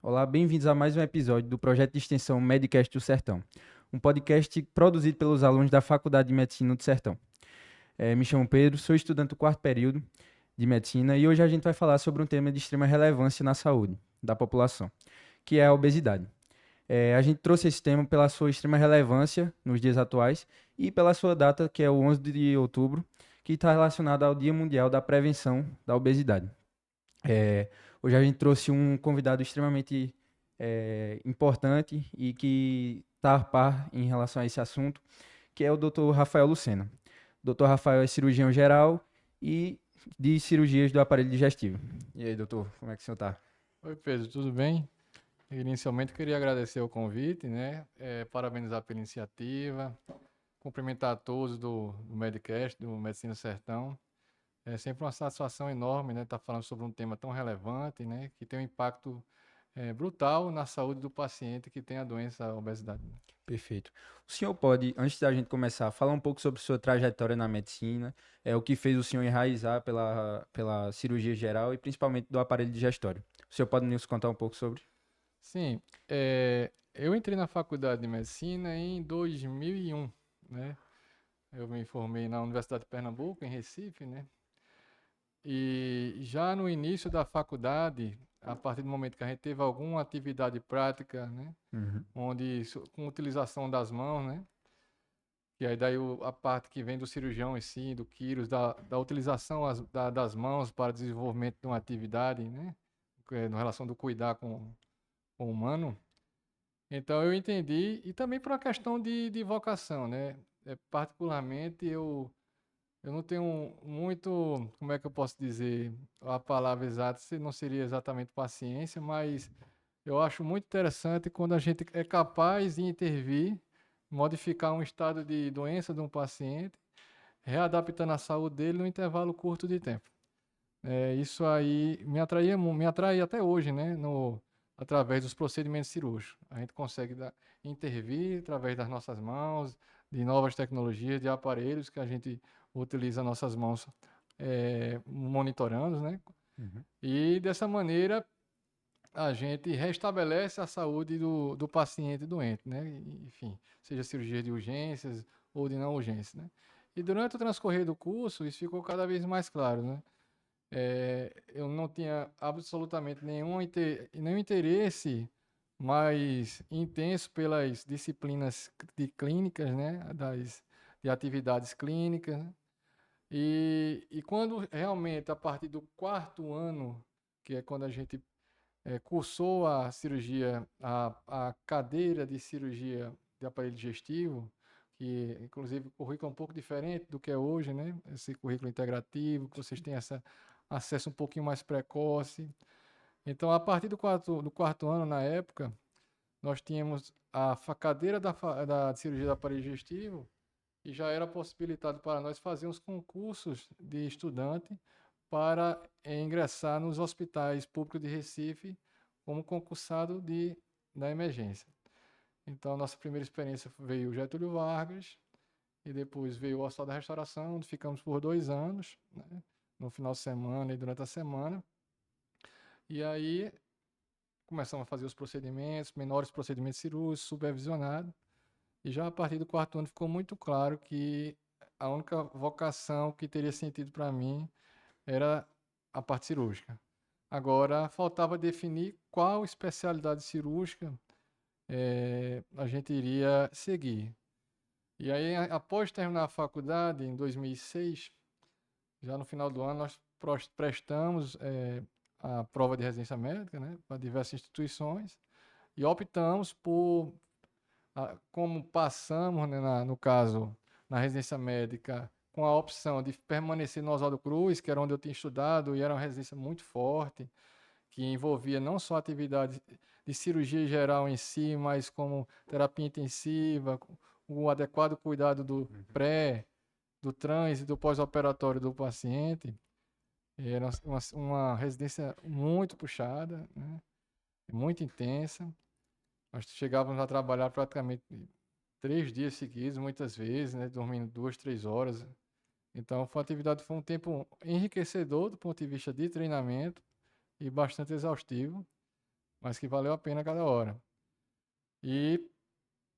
Olá, bem-vindos a mais um episódio do projeto de extensão Medicast do Sertão, um podcast produzido pelos alunos da Faculdade de Medicina do Sertão. Me chamo Pedro, sou estudante do quarto período de Medicina e hoje a gente vai falar sobre um tema de extrema relevância na saúde da população, que é a obesidade. A gente trouxe esse tema pela sua extrema relevância nos dias atuais e pela sua data, que é o 11 de outubro, que está relacionada ao Dia Mundial da Prevenção da Obesidade. É, Hoje a gente trouxe um convidado extremamente importante e que está a par em relação a esse assunto, que é o Dr. Rafael Lucena. O Dr. Rafael é cirurgião geral e de cirurgias do aparelho digestivo. E aí, doutor, como é que o senhor está? Oi, Pedro, tudo bem? Inicialmente, queria agradecer o convite, né? Parabenizar pela iniciativa, cumprimentar a todos do Medicast, do Medicina Sertão. É sempre uma satisfação enorme, né? Estar falando sobre um tema tão relevante, né? Que tem um impacto brutal na saúde do paciente que tem a doença, a obesidade. Perfeito. O senhor pode, antes da gente começar, falar um pouco sobre sua trajetória na medicina, o que fez o senhor enraizar pela cirurgia geral e principalmente do aparelho digestório. O senhor pode nos contar um pouco sobre? Sim, eu entrei na faculdade de medicina em 2001, né? Eu me formei na Universidade de Pernambuco, em Recife, né? E já no início da faculdade, a partir do momento que a gente teve alguma atividade prática, né, Uhum. onde com utilização das mãos, né, e aí daí a parte que vem do cirurgião em si, do quiros, da utilização das mãos para desenvolvimento de uma atividade, né, na relação do cuidar com o humano. Então eu entendi, e também por uma questão de vocação, né, particularmente eu não tenho muito, como é que eu posso dizer a palavra exata, se não seria exatamente paciência, mas eu acho muito interessante quando a gente é capaz de intervir, modificar um estado de doença de um paciente, readaptando a saúde dele num intervalo curto de tempo. Isso aí me atrai até hoje, né? Através dos procedimentos cirúrgicos. A gente consegue intervir através das nossas mãos, de novas tecnologias, de aparelhos que a gente utiliza nossas mãos monitorando, né? Uhum. E dessa maneira a gente restabelece a saúde do paciente doente, né? Enfim, seja cirurgia de urgências ou de não urgências, né? E durante o transcorrer do curso, isso ficou cada vez mais claro, né? Eu não tinha absolutamente nenhum interesse mais intenso pelas disciplinas de clínicas, né? De atividades clínicas, né? E quando realmente, a partir do quarto ano, que é quando a gente cursou a cirurgia, a cadeira de cirurgia de aparelho digestivo, que inclusive o currículo é um pouco diferente do que é hoje, né? Esse currículo integrativo, que vocês têm essa acesso um pouquinho mais precoce. Então, a partir do quarto ano, na época, nós tínhamos cadeira da cirurgia do aparelho digestivo e já era possibilitado para nós fazer uns concursos de estudante para ingressar nos hospitais públicos de Recife como concursado da emergência. Então, nossa primeira experiência veio o Getúlio Vargas e depois veio o Hospital da Restauração, onde ficamos por 2 anos, né, no final de semana e durante a semana. E aí começamos a fazer os procedimentos, menores procedimentos cirúrgicos, supervisionados. E já a partir do quarto ano ficou muito claro que a única vocação que teria sentido para mim era a parte cirúrgica. Agora, faltava definir qual especialidade cirúrgica a gente iria seguir. E aí, após terminar a faculdade, em 2006, já no final do ano, nós prestamos a prova de residência médica, né, para diversas instituições e optamos por, como passamos, né, no caso, na residência médica, com a opção de permanecer no Oswaldo Cruz, que era onde eu tinha estudado, e era uma residência muito forte, que envolvia não só atividades de cirurgia geral em si, mas como terapia intensiva, o adequado cuidado do pré, do trans e do pós-operatório do paciente. Era uma residência muito puxada, né? Muito intensa. Nós chegávamos a trabalhar praticamente 3 dias seguidos, muitas vezes, né? Dormindo 2, 3 horas. Então, foi um tempo enriquecedor do ponto de vista de treinamento e bastante exaustivo. mas que valeu a pena cada hora. E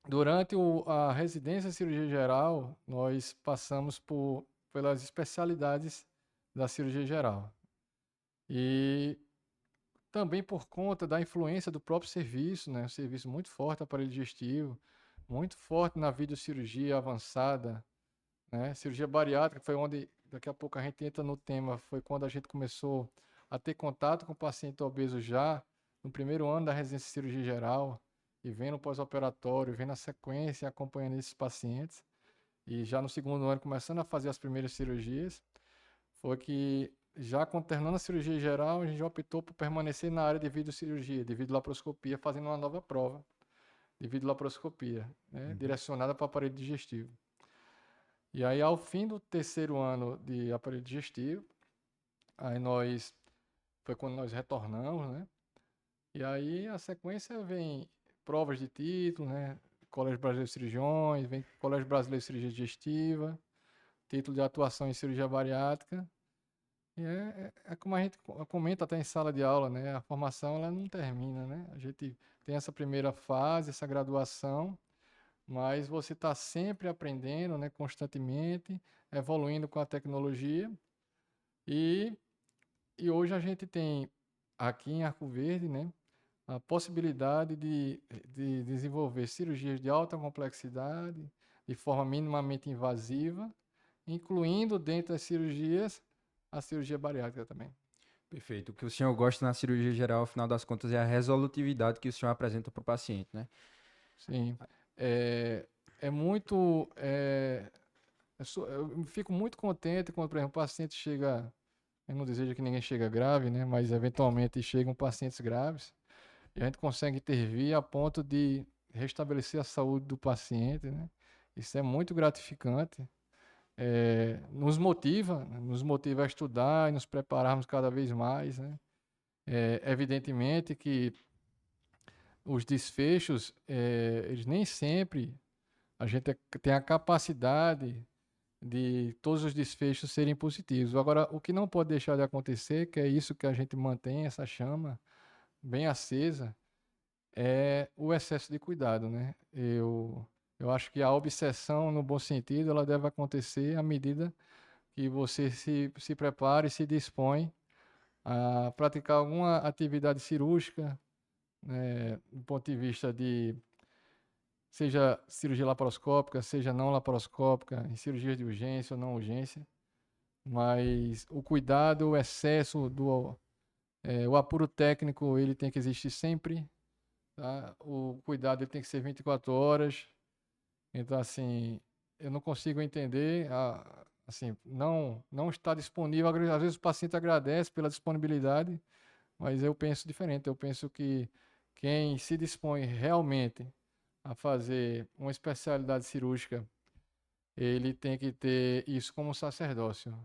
durante a residência de cirurgia geral, nós passamos pelas especialidades da cirurgia geral. E também por conta da influência do próprio serviço, né? Um serviço muito forte, aparelho digestivo, muito forte na videocirurgia avançada, né? Cirurgia bariátrica foi onde, daqui a pouco a gente entra no tema, foi quando a gente começou a ter contato com o paciente obeso já no primeiro ano da residência de cirurgia geral, e vendo o pós-operatório, vendo a sequência, acompanhando esses pacientes, e já no segundo ano começando a fazer as primeiras cirurgias, foi que já terminando a cirurgia geral, a gente optou por permanecer na área de videocirurgia, de videolaparoscopia, fazendo uma nova prova de videolaparoscopia, né, direcionada para o aparelho digestivo. E aí, ao fim do terceiro ano de aparelho digestivo, aí foi quando nós retornamos, né? E aí a sequência vem provas de título, né? Colégio Brasileiro de Cirurgiões, vem Colégio Brasileiro de Cirurgia Digestiva, título de atuação em cirurgia bariátrica. E é como a gente comenta até em sala de aula, né? A formação ela não termina, né? A gente tem essa primeira fase, essa graduação, mas você está sempre aprendendo, né? Constantemente, evoluindo com a tecnologia. E, e hoje a gente tem aqui em Arco Verde, né? A possibilidade de desenvolver cirurgias de alta complexidade, de forma minimamente invasiva, incluindo dentro das cirurgias a cirurgia bariátrica também. Perfeito. O que o senhor gosta na cirurgia geral, afinal das contas, é a resolutividade que o senhor apresenta para o paciente, né? Sim. É muito. Eu fico muito contente quando, por exemplo, o paciente chega. Eu não desejo que ninguém chegue grave, né? Mas eventualmente chegam pacientes graves e a gente consegue intervir a ponto de restabelecer a saúde do paciente, né? Isso é muito gratificante. Nos motiva a estudar e nos prepararmos cada vez mais, né? Evidentemente que os desfechos, eles nem sempre a gente tem a capacidade de todos os desfechos serem positivos. Agora, o que não pode deixar de acontecer, que é isso que a gente mantém, essa chama bem acesa, é o excesso de cuidado, né? Eu acho que a obsessão, no bom sentido, ela deve acontecer à medida que você se prepara e se dispõe a praticar alguma atividade cirúrgica, né, do ponto de vista de seja cirurgia laparoscópica, seja não laparoscópica, em cirurgias de urgência ou não urgência, mas o cuidado, o excesso o apuro técnico, ele tem que existir sempre, tá? O cuidado ele tem que ser 24 horas. Então, assim, eu não consigo entender, assim, não está disponível. Às vezes o paciente agradece pela disponibilidade, mas eu penso diferente. Eu penso que quem se dispõe realmente a fazer uma especialidade cirúrgica, ele tem que ter isso como sacerdócio.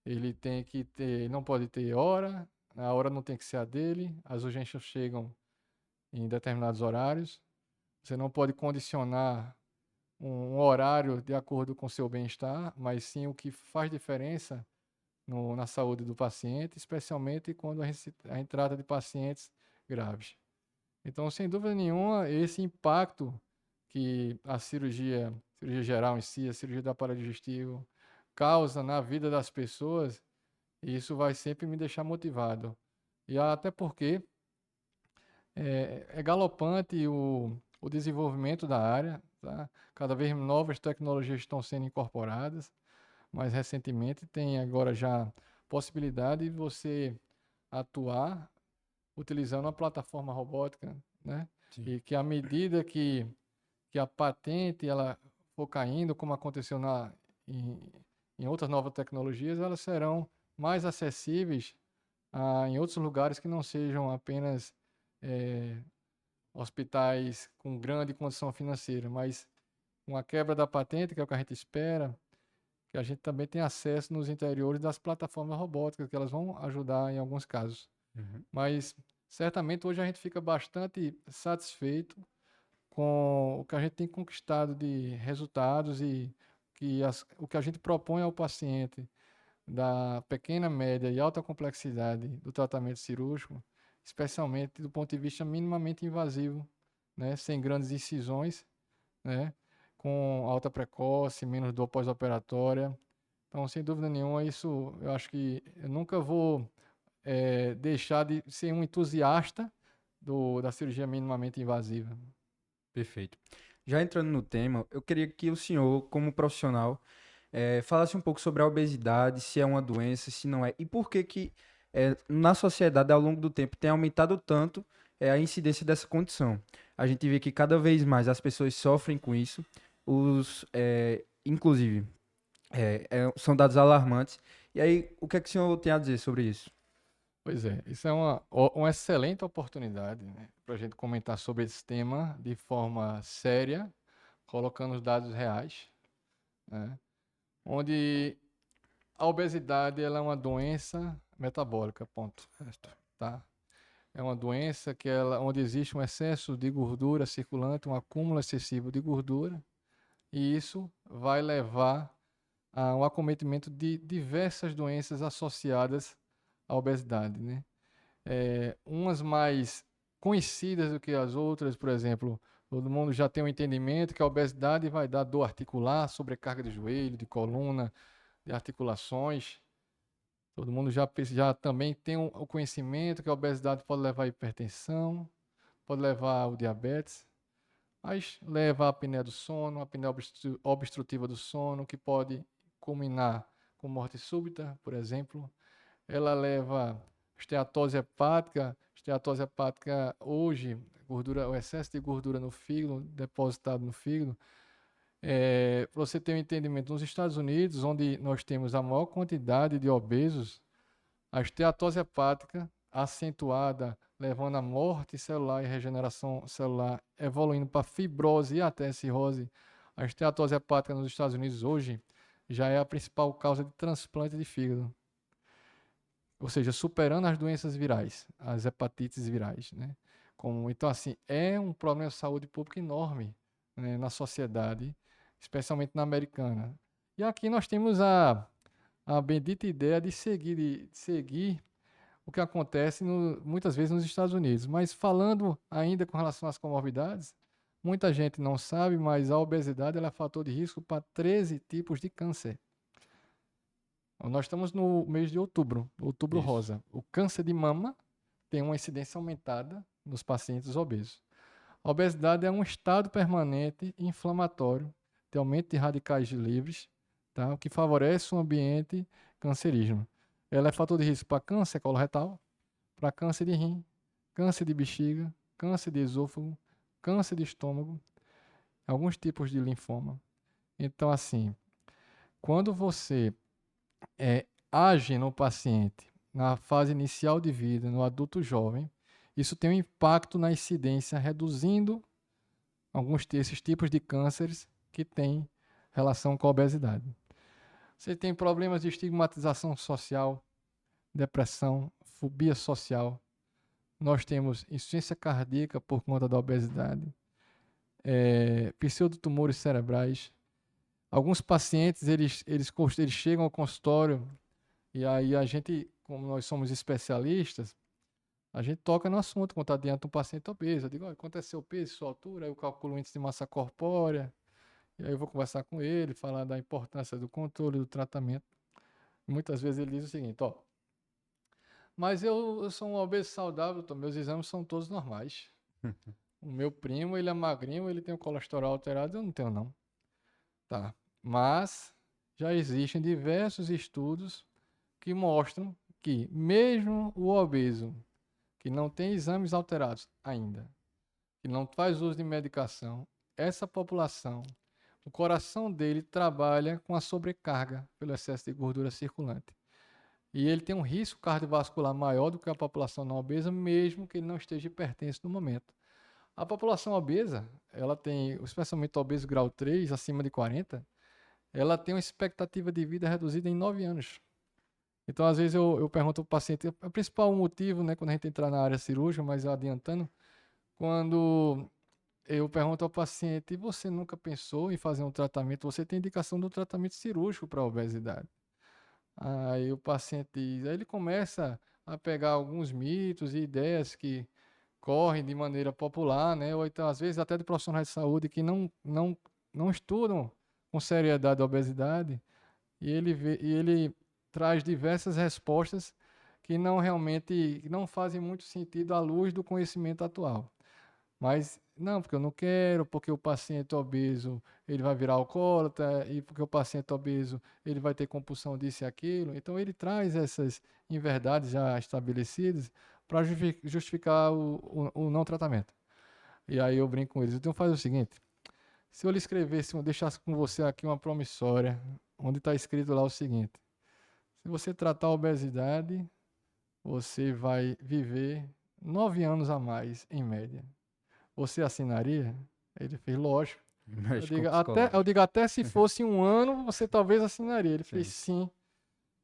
Ele tem que ter, não pode ter hora, a hora não tem que ser a dele, as urgências chegam em determinados horários. Você não pode condicionar um horário de acordo com seu bem-estar, mas sim o que faz diferença na saúde do paciente, especialmente quando a gente trata de pacientes graves. Então, sem dúvida nenhuma, esse impacto que a cirurgia geral em si, a cirurgia do aparelho digestivo, causa na vida das pessoas, isso vai sempre me deixar motivado. E até porque é galopante o desenvolvimento da área, tá? Cada vez novas tecnologias estão sendo incorporadas. Mais recentemente tem agora já possibilidade de você atuar utilizando uma plataforma robótica, né? Sim. E que à medida que a patente ela for caindo, como aconteceu em, em outras novas tecnologias, elas serão mais acessíveis em outros lugares que não sejam apenas eh, hospitais com grande condição financeira, mas com a quebra da patente, que é o que a gente espera, que a gente também tem acesso nos interiores das plataformas robóticas, que elas vão ajudar em alguns casos. Uhum. Mas certamente hoje a gente fica bastante satisfeito com o que a gente tem conquistado de resultados e o que a gente propõe ao paciente da pequena, média e alta complexidade do tratamento cirúrgico, especialmente do ponto de vista minimamente invasivo, né? Sem grandes incisões, né? Com alta precoce, menos dor pós-operatória. Então, sem dúvida nenhuma, isso eu acho que eu nunca vou deixar de ser um entusiasta da cirurgia minimamente invasiva. Perfeito. Já entrando no tema, eu queria que o senhor, como profissional, falasse um pouco sobre a obesidade, se é uma doença, se não é, e por que que na sociedade, ao longo do tempo, tem aumentado tanto a incidência dessa condição. A gente vê que cada vez mais as pessoas sofrem com isso, inclusive, são dados alarmantes. E aí, o que é que o senhor tem a dizer sobre isso? Pois é, isso é uma excelente oportunidade, né, para a gente comentar sobre esse tema de forma séria, colocando os dados reais, né, onde a obesidade ela é uma doença metabólica, ponto, tá? É uma doença onde existe um excesso de gordura circulante, um acúmulo excessivo de gordura, e isso vai levar ao acometimento de diversas doenças associadas à obesidade, né? Umas mais conhecidas do que as outras, por exemplo, todo mundo já tem um entendimento que a obesidade vai dar dor articular, sobrecarga de joelho, de coluna, de articulações. Todo mundo já também tem o conhecimento que a obesidade pode levar à hipertensão, pode levar ao diabetes, mas leva à apneia do sono, a apneia obstrutiva do sono, que pode culminar com morte súbita, por exemplo. Ela leva esteatose hepática. Esteatose hepática hoje, o excesso de gordura no fígado, depositado no fígado. Para você ter um entendimento, nos Estados Unidos, onde nós temos a maior quantidade de obesos, a esteatose hepática acentuada, levando à morte celular e regeneração celular, evoluindo para fibrose e até cirrose. A esteatose hepática nos Estados Unidos hoje já é a principal causa de transplante de fígado. Ou seja, superando as doenças virais, as hepatites virais, né? Então, assim, é um problema de saúde pública enorme, né, na sociedade, especialmente na americana. E aqui nós temos a bendita ideia de seguir o que acontece muitas vezes nos Estados Unidos. Mas falando ainda com relação às comorbidades, muita gente não sabe, mas a obesidade ela é fator de risco para 13 tipos de câncer. Nós estamos no mês de outubro Isso. rosa. O câncer de mama tem uma incidência aumentada nos pacientes obesos. A obesidade é um estado permanente inflamatório de aumento de radicais livres, tá? O que favorece um ambiente cancerígeno. Ela é fator de risco para câncer coloretal, para câncer de rim, câncer de bexiga, câncer de esôfago, câncer de estômago, alguns tipos de linfoma. Então, assim, quando você age no paciente na fase inicial de vida, no adulto jovem, isso tem um impacto na incidência, reduzindo alguns desses tipos de cânceres que têm relação com a obesidade. Você tem problemas de estigmatização social, depressão, fobia social. Nós temos insuficiência cardíaca por conta da obesidade, pseudotumores cerebrais. Alguns pacientes, eles chegam ao consultório e aí a gente, como nós somos especialistas, a gente toca no assunto quando está diante de um paciente obeso. Eu digo, quanto é seu peso, sua altura? Aí eu calculo o índice de massa corpórea, e aí eu vou conversar com ele, falar da importância do controle, do tratamento. Muitas vezes ele diz o seguinte, mas eu sou um obeso saudável, meus exames são todos normais. O meu primo, ele é magrinho, ele tem o colesterol alterado, eu não tenho não. Tá, mas já existem diversos estudos que mostram que mesmo o obeso que não tem exames alterados ainda, que não faz uso de medicação, essa população, o coração dele trabalha com a sobrecarga pelo excesso de gordura circulante. E ele tem um risco cardiovascular maior do que a população não obesa, mesmo que ele não esteja hipertenso no momento. A população obesa, ela tem, especialmente obeso grau 3, acima de 40, ela tem uma expectativa de vida reduzida em 9 anos. Então, às vezes, eu pergunto ao paciente, o principal motivo, né, quando a gente entrar na área cirúrgica, mas adiantando, quando eu pergunto ao paciente, você nunca pensou em fazer um tratamento? Você tem indicação do tratamento cirúrgico para a obesidade. Aí o paciente diz, aí ele começa a pegar alguns mitos e ideias que correm de maneira popular, né? Ou então, às vezes, até de profissionais de saúde que não estudam com seriedade a obesidade, e ele traz diversas respostas que que não fazem muito sentido à luz do conhecimento atual. Mas não, porque eu não quero, porque o paciente obeso ele vai virar alcoólatra, e porque o paciente obeso ele vai ter compulsão disso e aquilo. Então ele traz essas inverdades já estabelecidas para justificar o não tratamento. E aí eu brinco com eles. Então faz o seguinte: se eu lhe escrevesse, deixasse com você aqui uma promissória, onde está escrito lá o seguinte: se você tratar a obesidade, você vai viver 9 anos a mais, em média. Você assinaria? Ele fez, lógico. Mexe com o psicológico. Eu digo, até se fosse 1 ano, você talvez assinaria. Ele fez, Sim. sim.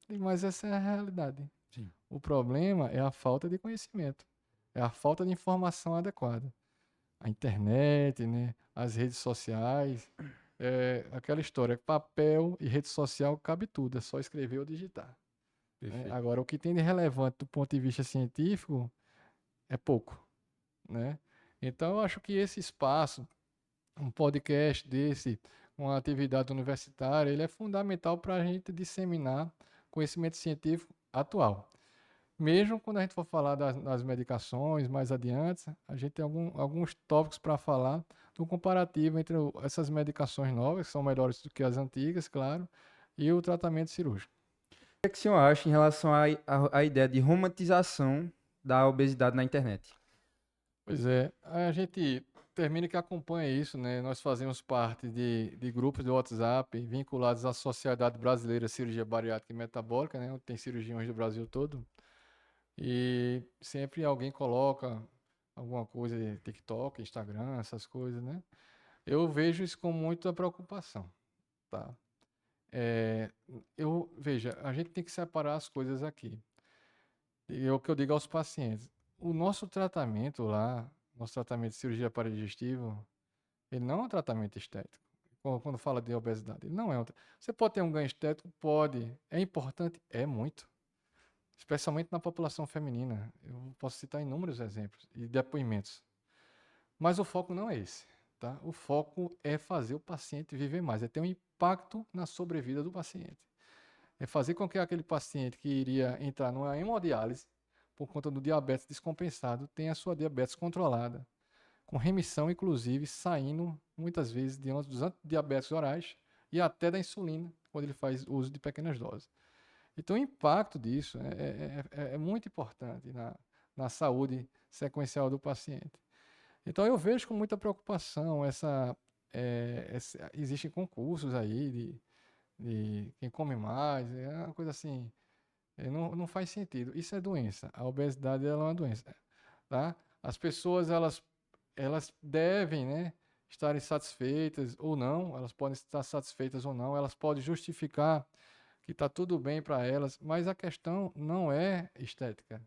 Eu digo, mas essa é a realidade. Sim. O problema é a falta de conhecimento. É a falta de informação adequada. A internet, né? As redes sociais. É aquela história, papel e rede social cabe tudo. É só escrever ou digitar. Né? Perfeito. Agora, o que tem de relevante do ponto de vista científico é pouco, né? Então, eu acho que esse espaço, um podcast desse, uma atividade universitária, ele é fundamental para a gente disseminar conhecimento científico atual. Mesmo quando a gente for falar das medicações mais adiante, a gente tem alguns tópicos para falar do comparativo entre essas medicações novas, que são melhores do que as antigas, claro, e o tratamento cirúrgico. O que é que o senhor acha em relação à ideia de romantização da obesidade na internet? Pois é, a gente termina que acompanha isso, né? Nós fazemos parte de grupos de WhatsApp vinculados à Sociedade Brasileira de Cirurgia Bariátrica e Metabólica, né? Onde tem cirurgiões do Brasil todo. E sempre alguém coloca alguma coisa de TikTok, Instagram, essas coisas, né? Eu vejo isso com muita preocupação, tá? Veja, a gente tem que separar as coisas aqui. E é o que eu digo aos pacientes. O nosso tratamento lá, nosso tratamento de cirurgia paradigestiva, ele não é um tratamento estético. Quando fala de obesidade, ele não é Você pode ter um ganho estético? Pode. É importante? É muito. Especialmente na população feminina. Eu posso citar inúmeros exemplos e depoimentos. Mas o foco não é esse, tá? O foco é fazer o paciente viver mais, é ter um impacto na sobrevida do paciente. É fazer com que aquele paciente que iria entrar numa hemodiálise por conta do diabetes descompensado tenha a sua diabetes controlada, com remissão, inclusive, saindo muitas vezes dos antidiabéticos orais e até da insulina, quando ele faz uso de pequenas doses. Então, o impacto disso é muito importante na saúde sequencial do paciente. Então, eu vejo com muita preocupação existem concursos aí de quem come mais, é uma coisa assim, não faz sentido. Isso é doença. A obesidade ela é uma doença, tá? As pessoas elas devem, né, estarem satisfeitas ou não, elas podem estar satisfeitas ou não, elas podem justificar que está tudo bem para elas, mas a questão não é estética,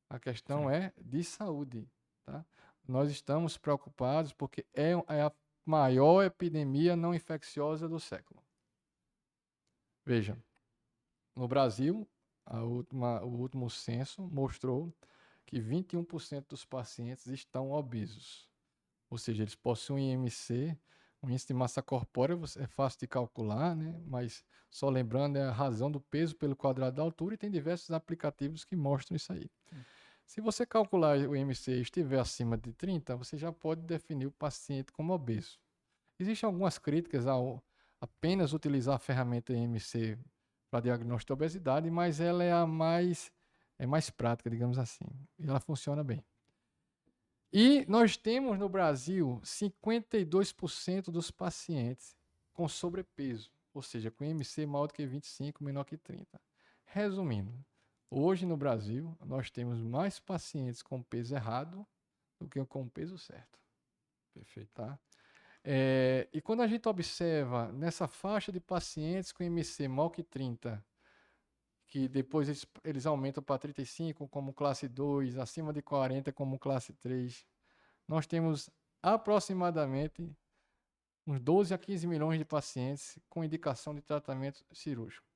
a questão Sim. é de saúde, tá? Nós estamos preocupados porque é a maior epidemia não infecciosa do século. Veja, no Brasil, o último censo mostrou que 21% dos pacientes estão obesos. Ou seja, eles possuem IMC, um índice de massa corpórea, é fácil de calcular, né? Mas só lembrando, é a razão do peso pelo quadrado da altura e tem diversos aplicativos que mostram isso aí. Se você calcular o IMC e estiver acima de 30, você já pode definir o paciente como obeso. Existem algumas críticas ao apenas utilizar a ferramenta IMC para diagnóstico de obesidade, mas ela é mais prática, digamos assim, e ela funciona bem. E nós temos no Brasil 52% dos pacientes com sobrepeso, ou seja, com IMC maior do que 25, menor que 30. Resumindo, hoje no Brasil nós temos mais pacientes com peso errado do que com peso certo. Perfeito. Tá? E quando a gente observa nessa faixa de pacientes com IMC maior que 30, que depois eles aumentam para 35 como classe 2, acima de 40 como classe 3, nós temos aproximadamente uns 12 a 15 milhões de pacientes com indicação de tratamento cirúrgico.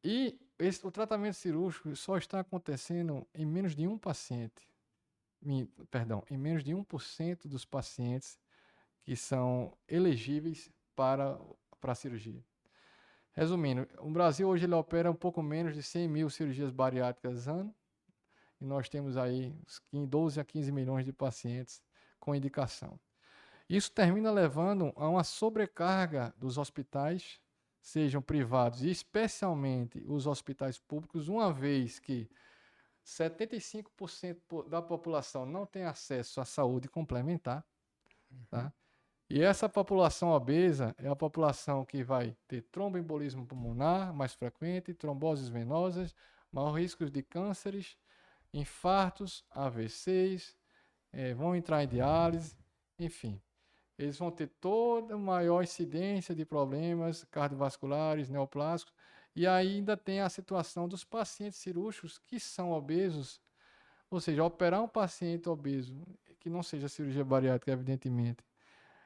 E o tratamento cirúrgico só está acontecendo em menos de um paciente, em menos de 1% dos pacientes que são elegíveis para a cirurgia. Resumindo, o Brasil hoje ele opera um pouco menos de 100 mil cirurgias bariátricas ano, e nós temos aí 12 a 15 milhões de pacientes com indicação. Isso termina levando a uma sobrecarga dos hospitais, sejam privados e especialmente os hospitais públicos, uma vez que 75% da população não tem acesso à saúde complementar, tá? E essa população obesa é a população que vai ter tromboembolismo pulmonar mais frequente, tromboses venosas, maior risco de cânceres, infartos, AVCs, vão entrar em diálise, enfim. Eles vão ter toda maior incidência de problemas cardiovasculares, neoplásicos, e ainda tem a situação dos pacientes cirúrgicos que são obesos, ou seja, operar um paciente obeso, que não seja cirurgia bariátrica, evidentemente,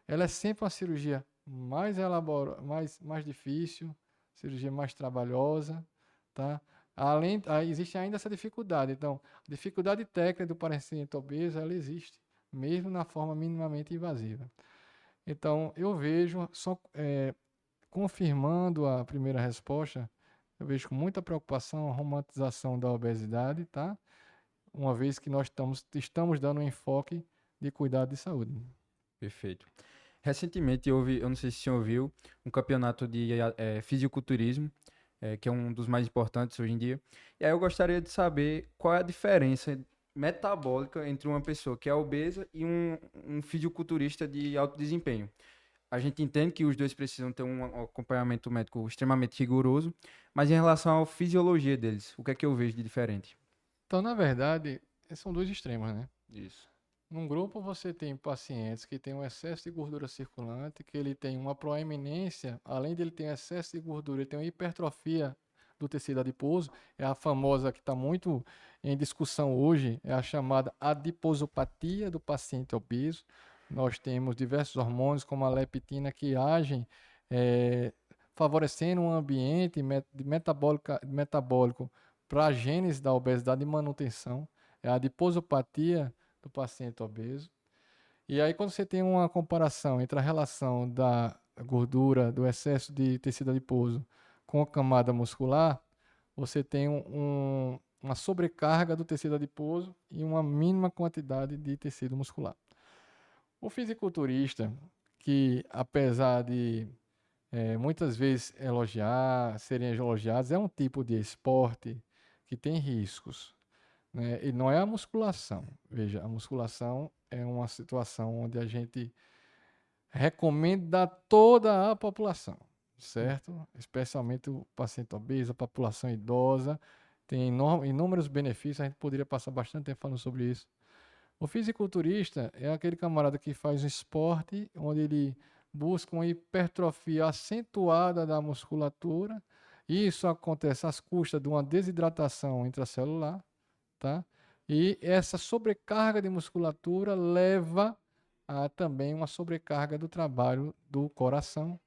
ela é sempre uma cirurgia mais elaborada, mais difícil, cirurgia mais trabalhosa, tá? Existe ainda essa dificuldade. Então, a dificuldade técnica do paciente obeso, ela existe, mesmo na forma minimamente invasiva. Então, eu vejo, confirmando a primeira resposta, eu vejo com muita preocupação a romantização da obesidade, tá? Uma vez que nós estamos dando um enfoque de cuidado de saúde. Perfeito. Recentemente houve, eu não sei se o senhor ouviu, um campeonato de fisiculturismo, que é um dos mais importantes hoje em dia. E aí eu gostaria de saber qual é a diferença metabólica entre uma pessoa que é obesa e um fisiculturista de alto desempenho. A gente entende que os dois precisam ter um acompanhamento médico extremamente rigoroso, mas em relação à fisiologia deles, o que é que eu vejo de diferente? Então, na verdade, são dois extremos, né? Isso. Num grupo você tem pacientes que têm um excesso de gordura circulante, que ele tem uma proeminência, além de ele ter excesso de gordura, ele tem uma hipertrofia do tecido adiposo, é a famosa que está muito em discussão hoje, é a chamada adiposopatia do paciente obeso. Nós temos diversos hormônios, como a leptina, que agem favorecendo um ambiente metabólico para a gênese da obesidade e manutenção. É a adiposopatia do paciente obeso. E aí, quando você tem uma comparação entre a relação da gordura, do excesso de tecido adiposo com a camada muscular, você tem uma sobrecarga do tecido adiposo e uma mínima quantidade de tecido muscular. O fisiculturista, que apesar de muitas vezes serem elogiados, é um tipo de esporte que tem riscos, né? E não é a musculação. Veja, a musculação é uma situação onde a gente recomenda a toda a população, certo? Especialmente o paciente obeso, a população idosa, tem inúmeros benefícios, a gente poderia passar bastante tempo falando sobre isso. O fisiculturista é aquele camarada que faz um esporte onde ele busca uma hipertrofia acentuada da musculatura, e isso acontece às custas de uma desidratação intracelular, tá? E essa sobrecarga de musculatura leva a também uma sobrecarga do trabalho do coração,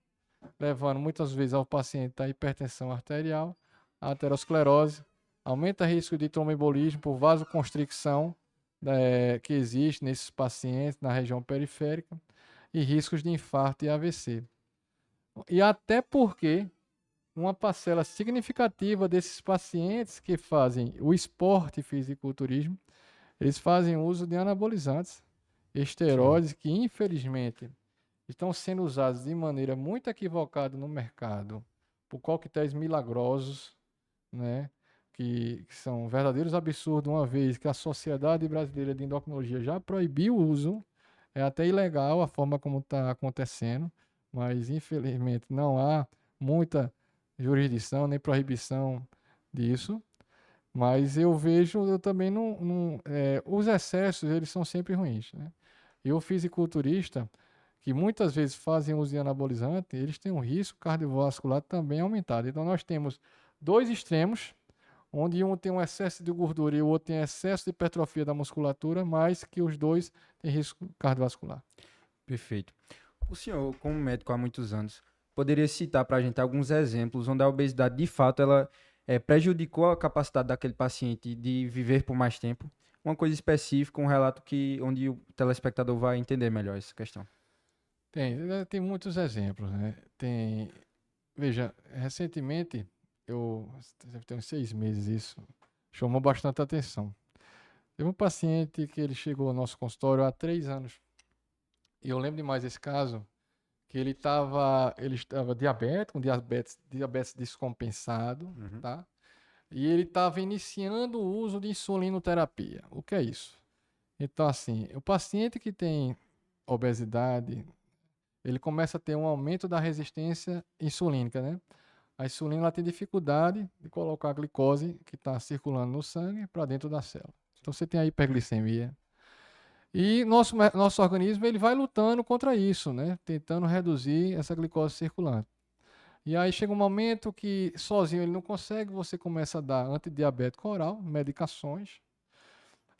levando muitas vezes ao paciente a hipertensão arterial, a aterosclerose, aumenta o risco de tromboembolismo por vasoconstricção que existe nesses pacientes na região periférica e riscos de infarto e AVC. E até porque uma parcela significativa desses pacientes que fazem o esporte fisiculturismo, eles fazem uso de anabolizantes, esteroides, que infelizmente estão sendo usados de maneira muito equivocada no mercado por coquetéis milagrosos, né? Que são verdadeiros absurdos, uma vez que a Sociedade Brasileira de Endocrinologia já proibiu o uso. É até ilegal a forma como está acontecendo, mas infelizmente não há muita jurisdição nem proibição disso. Mas eu também os excessos, eles são sempre ruins, né? E o fisiculturista, que muitas vezes fazem uso de anabolizante, eles têm um risco cardiovascular também aumentado. Então nós temos dois extremos, onde um tem um excesso de gordura e o outro tem excesso de hipertrofia da musculatura, mas que os dois têm risco cardiovascular. Perfeito. O senhor, como médico há muitos anos, poderia citar para a gente alguns exemplos onde a obesidade, de fato, prejudicou a capacidade daquele paciente de viver por mais tempo? Uma coisa específica, um relato onde o telespectador vai entender melhor essa questão. Tem muitos exemplos, né? Veja, recentemente, deve ter uns 6 meses isso, chamou bastante atenção. Teve um paciente que ele chegou ao nosso consultório há 3 anos. E eu lembro demais desse caso, que ele estava diabético, com diabetes descompensado, tá? E ele estava iniciando o uso de insulinoterapia. O que é isso? Então, assim, o paciente que tem obesidade, ele começa a ter um aumento da resistência insulínica, né? A insulina ela tem dificuldade de colocar a glicose que está circulando no sangue para dentro da célula. Então, você tem a hiperglicemia. E nosso organismo ele vai lutando contra isso, né? Tentando reduzir essa glicose circulante. E aí chega um momento que sozinho ele não consegue, você começa a dar antidiabético oral, medicações,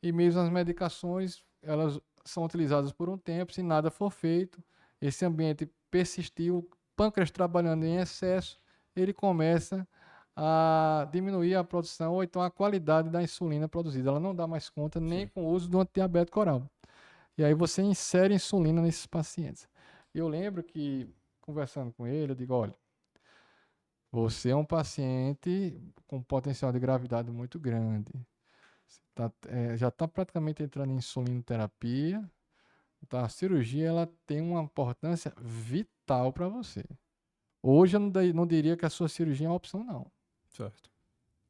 e mesmo as medicações, elas são utilizadas por um tempo, se nada for feito, esse ambiente persistiu, o pâncreas trabalhando em excesso, ele começa a diminuir a produção ou então a qualidade da insulina produzida. Ela não dá mais conta nem com o uso do antidiabético oral. E aí você insere insulina nesses pacientes. Eu lembro que, conversando com ele, eu digo, olha, você é um paciente com potencial de gravidade muito grande. Já está praticamente entrando em insulinoterapia. Então, a cirurgia ela tem uma importância vital para você. Hoje eu não diria que a sua cirurgia é uma opção, não. Certo.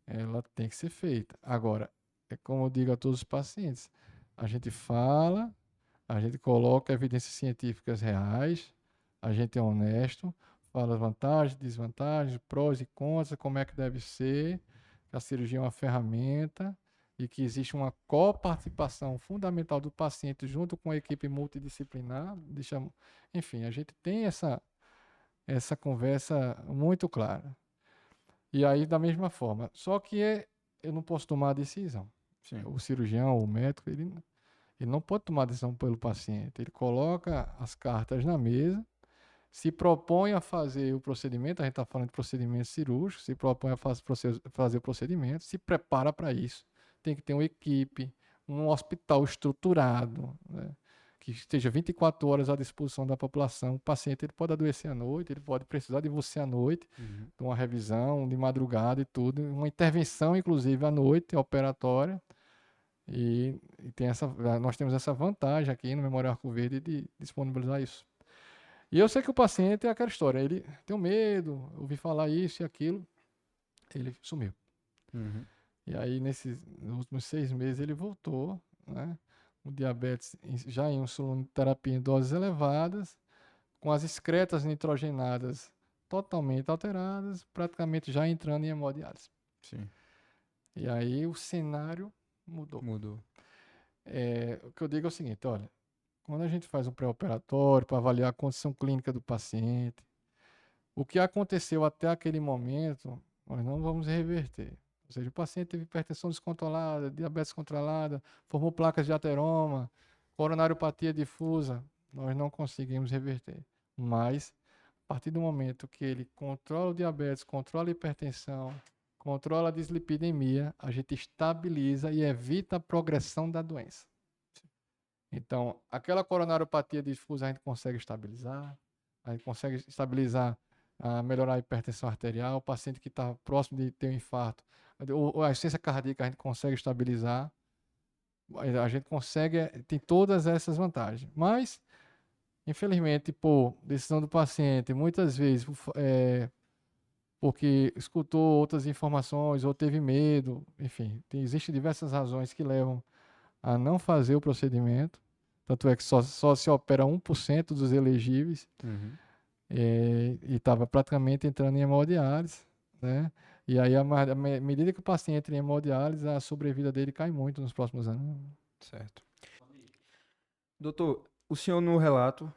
Ela tem que ser feita. Agora, é como eu digo a todos os pacientes, a gente fala, a gente coloca evidências científicas reais, a gente é honesto, fala vantagens, desvantagens, prós e contras, como é que deve ser, que a cirurgia é uma ferramenta e que existe uma coparticipação fundamental do paciente junto com a equipe multidisciplinar. Enfim, a gente tem essa conversa muito clara. E aí, da mesma forma, só que eu não posso tomar a decisão. Sim. O cirurgião, o médico, ele não pode tomar decisão pelo paciente. Ele coloca as cartas na mesa, se propõe a fazer o procedimento, a gente está falando de procedimento cirúrgico, se propõe a fazer o procedimento, se prepara para isso. Tem que ter uma equipe, um hospital estruturado, né, que esteja 24 horas à disposição da população. O paciente ele pode adoecer à noite, ele pode precisar de você à noite, de uma revisão, de madrugada e tudo, uma intervenção, inclusive, à noite, operatória. E nós temos essa vantagem aqui no Memorial Arco Verde de disponibilizar isso. E eu sei que o paciente é aquela história, ele tem medo, ouvi falar isso e aquilo, ele sumiu. E aí, nos últimos 6 meses, ele voltou, né? O diabetes já em insulinoterapia em doses elevadas, com as excretas nitrogenadas totalmente alteradas, praticamente já entrando em hemodiálise. Sim. E aí o cenário mudou. O que eu digo é o seguinte, olha, quando a gente faz um pré-operatório para avaliar a condição clínica do paciente, o que aconteceu até aquele momento, nós não vamos reverter. Ou seja, o paciente teve hipertensão descontrolada, diabetes controlada, formou placas de ateroma, coronariopatia difusa, nós não conseguimos reverter. Mas, a partir do momento que ele controla o diabetes, controla a hipertensão, controla a dislipidemia, a gente estabiliza e evita a progressão da doença. Então, aquela coronariopatia difusa a gente consegue estabilizar, melhorar a hipertensão arterial, o paciente que está próximo de ter um infarto, a insuficiência cardíaca a gente consegue estabilizar, a gente consegue, tem todas essas vantagens. Mas, infelizmente, por decisão do paciente, muitas vezes, porque escutou outras informações ou teve medo, enfim, existem diversas razões que levam a não fazer o procedimento. Tanto é que só se opera 1% dos elegíveis. E estava praticamente entrando em hemodiálise, né? E aí, à medida que o paciente entra em hemodiálise, a sobrevida dele cai muito nos próximos anos. Certo. Doutor, o senhor no relato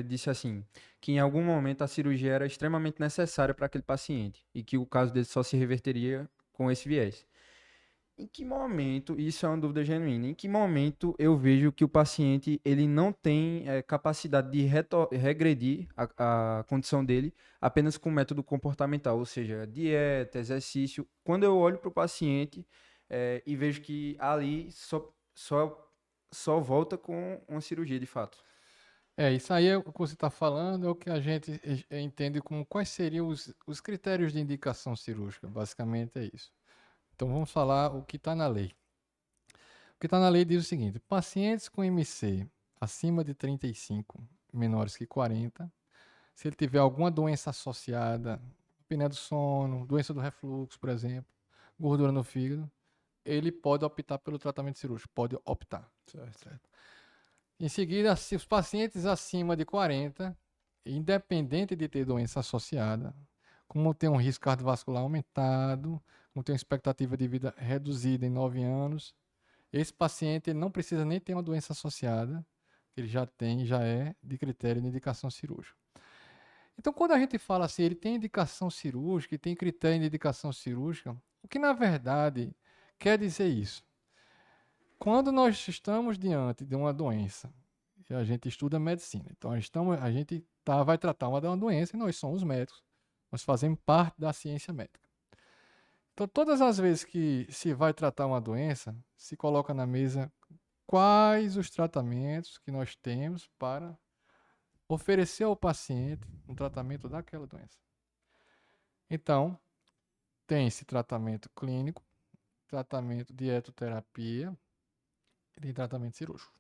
disse assim, que em algum momento a cirurgia era extremamente necessária para aquele paciente e que o caso dele só se reverteria com esse viés. Em que momento, isso é uma dúvida genuína, em que momento eu vejo que o paciente ele não tem capacidade de regredir a condição dele apenas com método comportamental, ou seja, dieta, exercício. Quando eu olho para o paciente e vejo que ali só volta com uma cirurgia de fato. Isso aí é o que você está falando, é o que a gente entende como quais seriam os critérios de indicação cirúrgica. Basicamente é isso. Então vamos falar o que está na lei. O que está na lei diz o seguinte: pacientes com MC acima de 35, menores que 40, se ele tiver alguma doença associada, apneia do sono, doença do refluxo, por exemplo, gordura no fígado, ele pode optar pelo tratamento cirúrgico, pode optar. Certo? Em seguida, se os pacientes acima de 40, independente de ter doença associada, como tem um risco cardiovascular aumentado, como tem uma expectativa de vida reduzida em 9 anos, esse paciente ele não precisa nem ter uma doença associada, ele já tem, já é de critério de indicação cirúrgica. Então, quando a gente fala assim, ele tem indicação cirúrgica e tem critério de indicação cirúrgica, o que na verdade quer dizer isso? Quando nós estamos diante de uma doença, e a gente estuda medicina, então a gente vai tratar uma doença e nós somos médicos, nós fazemos parte da ciência médica. Então, todas as vezes que se vai tratar uma doença, se coloca na mesa quais os tratamentos que nós temos para oferecer ao paciente um tratamento daquela doença. Então, tem esse tratamento clínico, tratamento de dietoterapia e tem tratamento cirúrgico.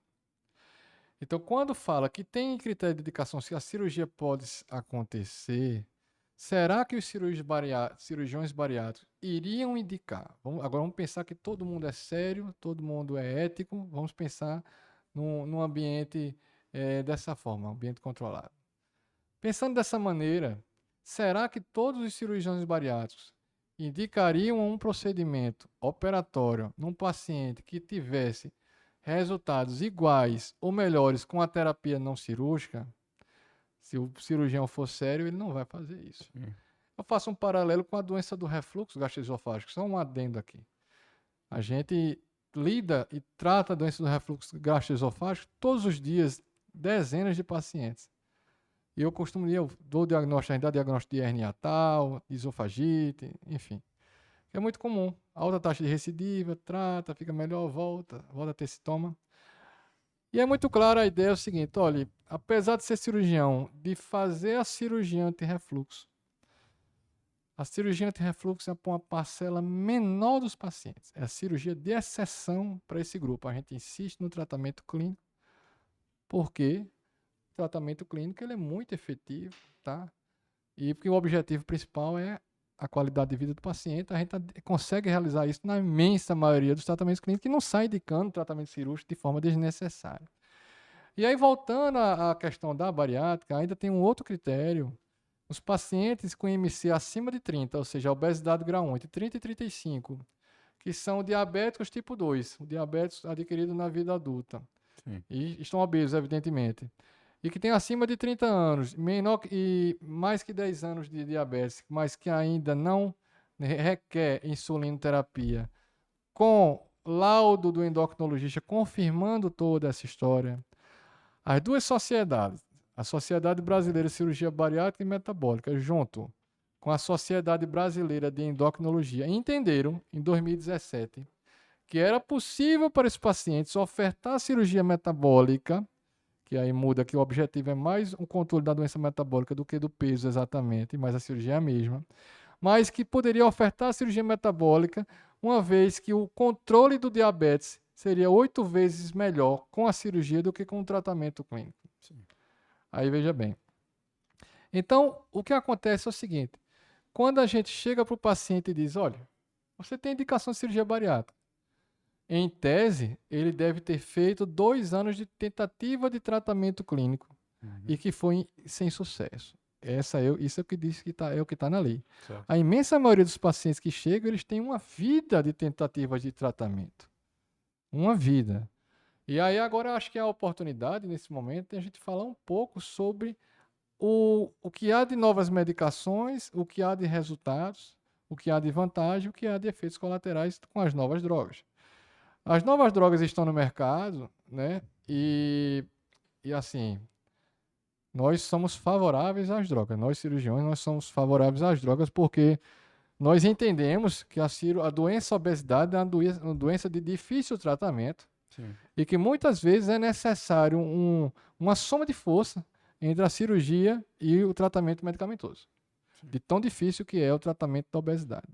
Então, quando fala que tem critério de indicação se a cirurgia pode acontecer, será que os cirurgiões bariátricos iriam indicar? Agora vamos pensar que todo mundo é sério, todo mundo é ético, vamos pensar num ambiente dessa forma, um ambiente controlado. Pensando dessa maneira, será que todos os cirurgiões bariátricos indicariam um procedimento operatório num paciente que tivesse resultados iguais ou melhores com a terapia não cirúrgica? Se o cirurgião for sério, ele não vai fazer isso. Sim. Eu faço um paralelo com a doença do refluxo gastroesofágico, só um adendo aqui. A gente lida e trata a doença do refluxo gastroesofágico todos os dias, dezenas de pacientes. E eu costumo eu dou diagnóstico, a gente dá diagnóstico de hernia hiatal, de esofagite, enfim. É muito comum. Alta taxa de recidiva, trata, fica melhor, volta a ter sintoma. E é muito clara a ideia, é o seguinte, olha, apesar de ser cirurgião, de fazer a cirurgia anti-refluxo, a cirurgia anti-refluxo é para uma parcela menor dos pacientes. É a cirurgia de exceção para esse grupo. A gente insiste no tratamento clínico, porque o tratamento clínico ele é muito efetivo, tá? E porque o objetivo principal é a qualidade de vida do paciente, a gente consegue realizar isso na imensa maioria dos tratamentos clínicos que não sai indicando tratamento cirúrgico de forma desnecessária. E aí, voltando à questão da bariátrica, ainda tem um outro critério. Os pacientes com IMC acima de 30, ou seja, obesidade grau 1, entre 30 e 35, que são diabéticos tipo 2, o diabetes adquirido na vida adulta. Sim. E estão obesos, evidentemente. E que tem acima de 30 anos, menor e mais que 10 anos de diabetes, mas que ainda não requer insulinoterapia, com laudo do endocrinologista confirmando toda essa história. As duas sociedades, a Sociedade Brasileira de Cirurgia Bariátrica e Metabólica, junto com a Sociedade Brasileira de Endocrinologia, entenderam, em 2017, que era possível para esses pacientes ofertar cirurgia metabólica, que aí muda que o objetivo é mais um controle da doença metabólica do que do peso exatamente, mas a cirurgia é a mesma, mas que poderia ofertar a cirurgia metabólica, uma vez que o controle do diabetes seria 8 vezes melhor com a cirurgia do que com o tratamento clínico. Sim. Aí veja bem. Então, o que acontece é o seguinte, quando a gente chega para o paciente e diz, olha, você tem indicação de cirurgia bariátrica, em tese, ele deve ter feito 2 anos de tentativa de tratamento clínico e que foi sem sucesso. Isso é o que diz que é o que está na lei. Certo. A imensa maioria dos pacientes que chegam, eles têm uma vida de tentativas de tratamento. Uma vida. E aí agora eu acho que é a oportunidade, nesse momento, de a gente falar um pouco sobre o que há de novas medicações, o que há de resultados, o que há de vantagem e o que há de efeitos colaterais com as novas drogas. As novas drogas estão no mercado, né? E assim, nós somos favoráveis às drogas. Nós, cirurgiões, nós somos favoráveis às drogas porque nós entendemos que a doença obesidade é uma doença de difícil tratamento. Sim. E que muitas vezes é necessário uma soma de força entre a cirurgia e o tratamento medicamentoso. Sim. De tão difícil que é o tratamento da obesidade.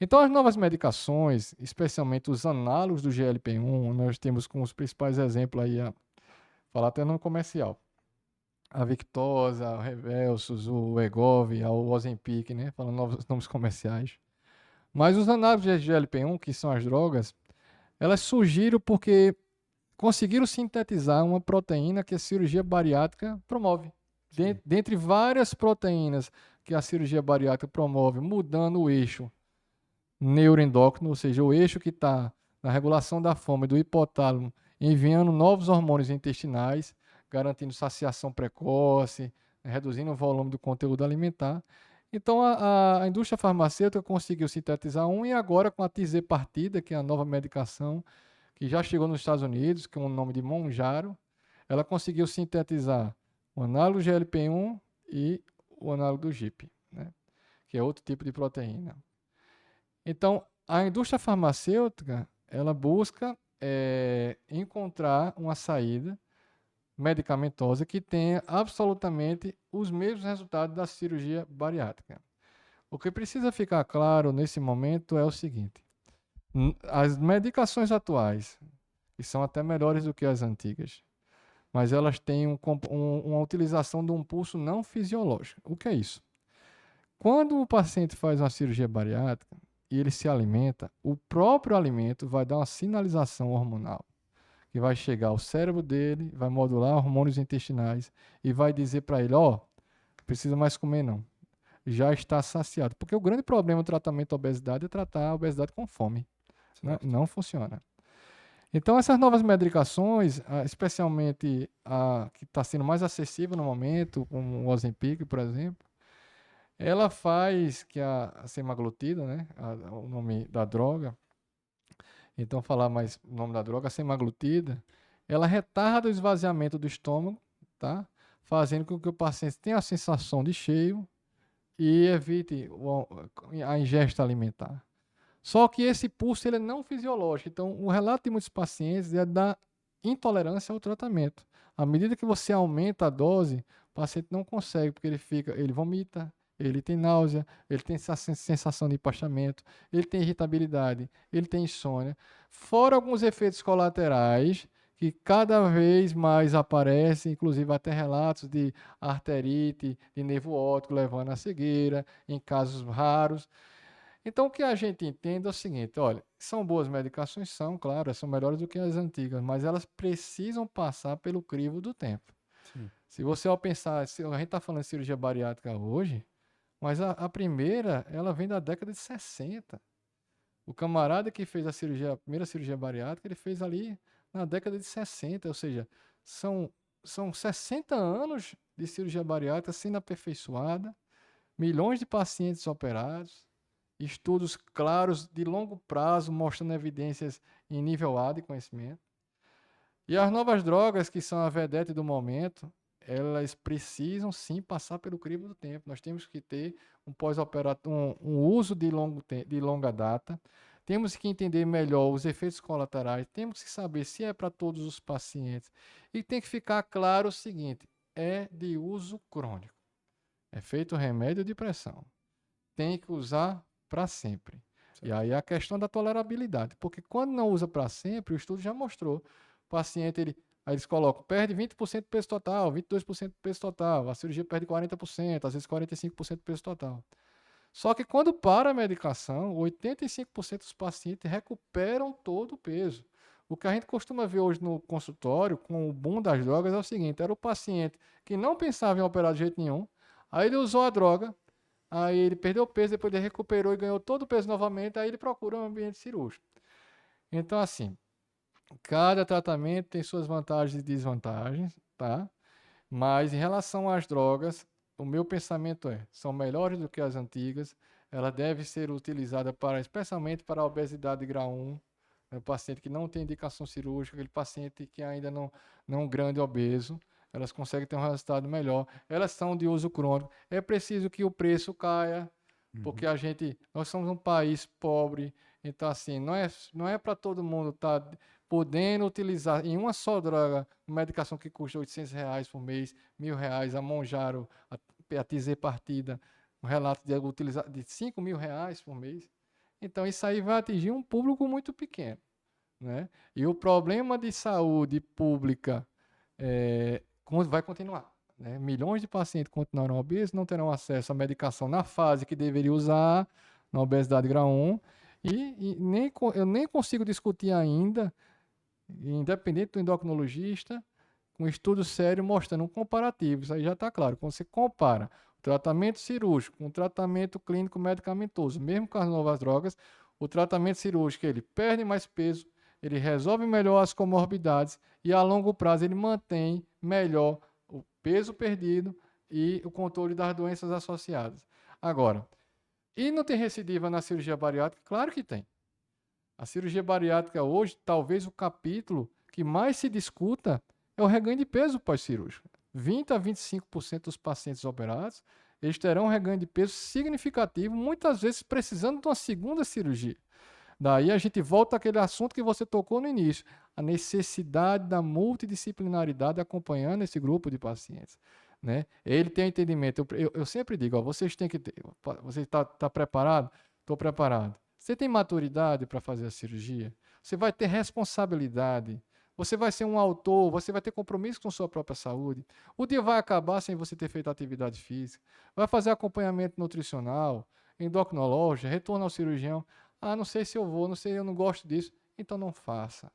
Então, as novas medicações, especialmente os análogos do GLP-1, nós temos como os principais exemplos aí, falar até no comercial, a Victoza, o Revelsus, o Wegovy, o Ozempic, né? Falando novos nomes comerciais. Mas os análogos de GLP-1, que são as drogas, elas surgiram porque conseguiram sintetizar uma proteína que a cirurgia bariátrica promove. Dentre várias proteínas que a cirurgia bariátrica promove, mudando o eixo neuroendócrino, ou seja, o eixo que está na regulação da fome do hipotálamo, enviando novos hormônios intestinais, garantindo saciação precoce, reduzindo o volume do conteúdo alimentar. Então, a indústria farmacêutica conseguiu sintetizar e agora com a tirzepatida, que é a nova medicação, que já chegou nos Estados Unidos, com o nome de Mounjaro, ela conseguiu sintetizar o análogo GLP-1 e o análogo do GIP, né? Que é outro tipo de proteína. Então, a indústria farmacêutica, ela busca encontrar uma saída medicamentosa que tenha absolutamente os mesmos resultados da cirurgia bariátrica. O que precisa ficar claro nesse momento é o seguinte: as medicações atuais, que são até melhores do que as antigas, mas elas têm uma utilização de um pulso não fisiológico. O que é isso? Quando o paciente faz uma cirurgia bariátrica e ele se alimenta, o próprio alimento vai dar uma sinalização hormonal, que vai chegar ao cérebro dele, vai modular hormônios intestinais e vai dizer para ele, precisa mais comer não, já está saciado. Porque o grande problema do tratamento da obesidade é tratar a obesidade com fome. Não funciona. Então, essas novas medicações, especialmente a que está sendo mais acessível no momento, como o Ozempic, por exemplo, ela faz que a semaglutida, né, o nome da droga, então falar mais o nome da droga, a semaglutida, ela retarda o esvaziamento do estômago, tá? Fazendo com que o paciente tenha a sensação de cheio e evite a ingesta alimentar. Só que esse pulso ele é não fisiológico. Então, o relato de muitos pacientes é da intolerância ao tratamento. À medida que você aumenta a dose, o paciente não consegue, porque ele vomita, ele tem náusea, ele tem essa sensação de empachamento, ele tem irritabilidade, ele tem insônia. Fora alguns efeitos colaterais que cada vez mais aparecem, inclusive até relatos de arterite, de nervo óptico levando à cegueira, em casos raros. Então, o que a gente entende é o seguinte, olha, são boas medicações, são, claro, são melhores do que as antigas, mas elas precisam passar pelo crivo do tempo. Sim. Se você ao pensar, a gente está falando de cirurgia bariátrica hoje, mas a primeira, ela vem da década de 60. O camarada que fez a primeira cirurgia bariátrica, ele fez ali na década de 60, ou seja, são 60 anos de cirurgia bariátrica sendo aperfeiçoada, milhões de pacientes operados, estudos claros de longo prazo mostrando evidências em nível A de conhecimento. E as novas drogas, que são a vedete do momento, elas precisam sim passar pelo crivo do tempo. Nós temos que ter um pós-operatório, um uso de longa data. Temos que entender melhor os efeitos colaterais. Temos que saber se é para todos os pacientes. E tem que ficar claro o seguinte: é de uso crônico. É feito remédio de pressão. Tem que usar para sempre. Certo. E aí a questão da tolerabilidade. Porque quando não usa para sempre, o estudo já mostrou. O paciente, aí eles colocam, perde 20% do peso total, 22% do peso total, a cirurgia perde 40%, às vezes 45% do peso total. Só que quando para a medicação, 85% dos pacientes recuperam todo o peso. O que a gente costuma ver hoje no consultório, com o boom das drogas, é o seguinte, era o paciente que não pensava em operar de jeito nenhum, aí ele usou a droga, aí ele perdeu o peso, depois ele recuperou e ganhou todo o peso novamente, aí ele procura um ambiente cirúrgico. Então, assim, cada tratamento tem suas vantagens e desvantagens, tá? Mas em relação às drogas, o meu pensamento são melhores do que as antigas, ela deve ser utilizada especialmente para a obesidade grau 1, o paciente que não tem indicação cirúrgica, aquele paciente que ainda não é um grande obeso, elas conseguem ter um resultado melhor. Elas são de uso crônico. É preciso que o preço caia, porque nós somos um país pobre, então assim, não é para todo mundo estar podendo utilizar em uma só droga uma medicação que custa R$ 800 por mês, R$ 1.000, a Monjaro, a Tizepatida, um relato de utilizar de R$ 5.000 por mês. Então isso aí vai atingir um público muito pequeno, né? E o problema de saúde pública vai continuar, né? Milhões de pacientes continuarão obesos, não terão acesso à medicação na fase que deveria usar, na obesidade grau 1, eu nem consigo discutir ainda, independente do endocrinologista, com um estudo sério mostrando um comparativo. Isso aí já está claro. Quando você compara o tratamento cirúrgico com o tratamento clínico medicamentoso, mesmo com as novas drogas, o tratamento cirúrgico ele perde mais peso, ele resolve melhor as comorbidades e a longo prazo ele mantém melhor o peso perdido e o controle das doenças associadas. Agora, e não tem recidiva na cirurgia bariátrica? Claro que tem. A cirurgia bariátrica hoje, talvez o capítulo que mais se discuta é o reganho de peso pós-cirúrgico. 20 a 25% dos pacientes operados, eles terão um reganho de peso significativo, muitas vezes precisando de uma segunda cirurgia. Daí a gente volta àquele assunto que você tocou no início, a necessidade da multidisciplinaridade acompanhando esse grupo de pacientes, né? Ele tem entendimento. Eu sempre digo, ó, vocês têm que ter. Você está preparado? Estou preparado. Você tem maturidade para fazer a cirurgia? Você vai ter responsabilidade. Você vai ser um autor, você vai ter compromisso com sua própria saúde. O dia vai acabar sem você ter feito atividade física. Vai fazer acompanhamento nutricional, endocrinológico, retorno ao cirurgião. Ah, não sei se eu vou, não sei, eu não gosto disso. Então não faça.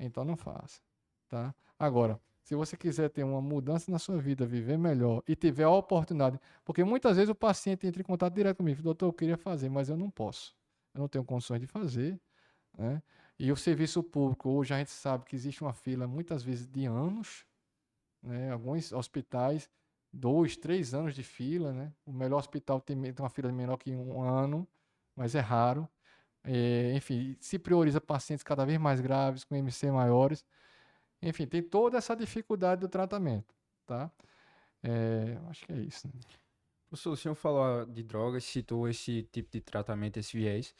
Então não faça, tá? Agora, se você quiser ter uma mudança na sua vida, viver melhor e tiver a oportunidade, porque muitas vezes o paciente entra em contato direto comigo, doutor, eu queria fazer, mas eu não posso. Eu não tenho condições de fazer, né? E o serviço público, hoje a gente sabe que existe uma fila, muitas vezes, de anos, né? Alguns hospitais, 2, 3 anos de fila, né? O melhor hospital tem uma fila menor que 1 ano, mas é raro. Enfim, se prioriza pacientes cada vez mais graves, com MC maiores. Enfim, tem toda essa dificuldade do tratamento, tá? Acho que é isso, né? Professor, o senhor falou de drogas, citou esse tipo de tratamento, esse viés.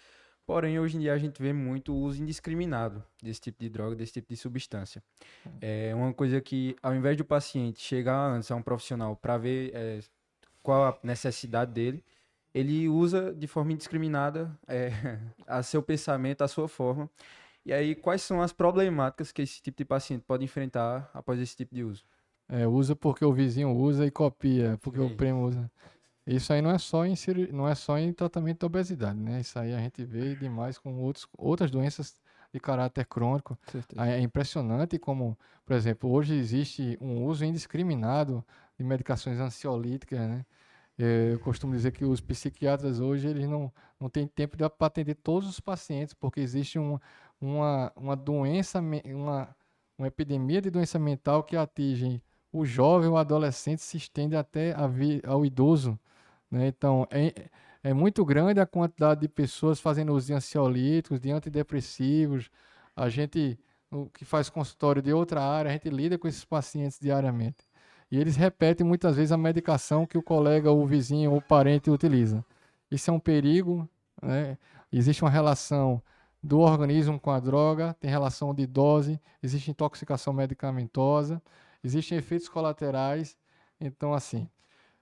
Porém, hoje em dia a gente vê muito o uso indiscriminado desse tipo de droga, desse tipo de substância. É uma coisa que, ao invés do paciente chegar antes a um profissional para ver qual a necessidade dele, ele usa de forma indiscriminada a seu pensamento, a sua forma. E aí, quais são as problemáticas que esse tipo de paciente pode enfrentar após esse tipo de uso? Usa porque o vizinho usa e copia, porque o Sim. primo usa. Isso aí não é só não é só em tratamento da obesidade, né? Isso aí a gente vê demais com outras doenças de caráter crônico. Com certeza. É impressionante como, por exemplo, hoje existe um uso indiscriminado de medicações ansiolíticas, né? Eu costumo dizer que os psiquiatras hoje eles não têm tempo para atender todos os pacientes, porque existe uma doença, uma epidemia de doença mental que atinge o jovem, o adolescente, se estende até ao idoso, né? Então, é muito grande a quantidade de pessoas fazendo uso de ansiolíticos, de antidepressivos. A gente, o que faz consultório de outra área, a gente lida com esses pacientes diariamente. E eles repetem muitas vezes a medicação que o colega, o vizinho ou o parente utiliza. Isso é um perigo, né? Existe uma relação do organismo com a droga, tem relação de dose, existe intoxicação medicamentosa, existem efeitos colaterais. Então, assim,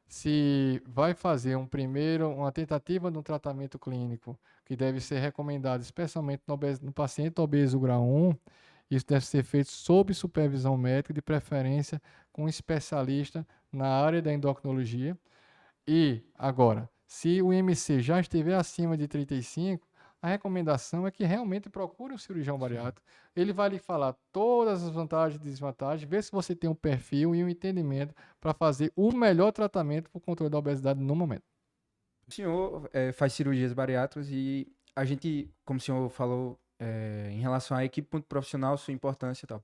se vai fazer uma tentativa de um tratamento clínico que deve ser recomendado, especialmente no paciente obeso grau 1, isso deve ser feito sob supervisão médica, de preferência com um especialista na área da endocrinologia. E, agora, se o IMC já estiver acima de 35, a recomendação é que realmente procure um cirurgião bariátrico. Ele vai lhe falar todas as vantagens e desvantagens, ver se você tem um perfil e um entendimento para fazer o melhor tratamento para o controle da obesidade no momento. O senhor faz cirurgias bariátricas e a gente, como o senhor falou, em relação à equipe profissional, sua importância e tal.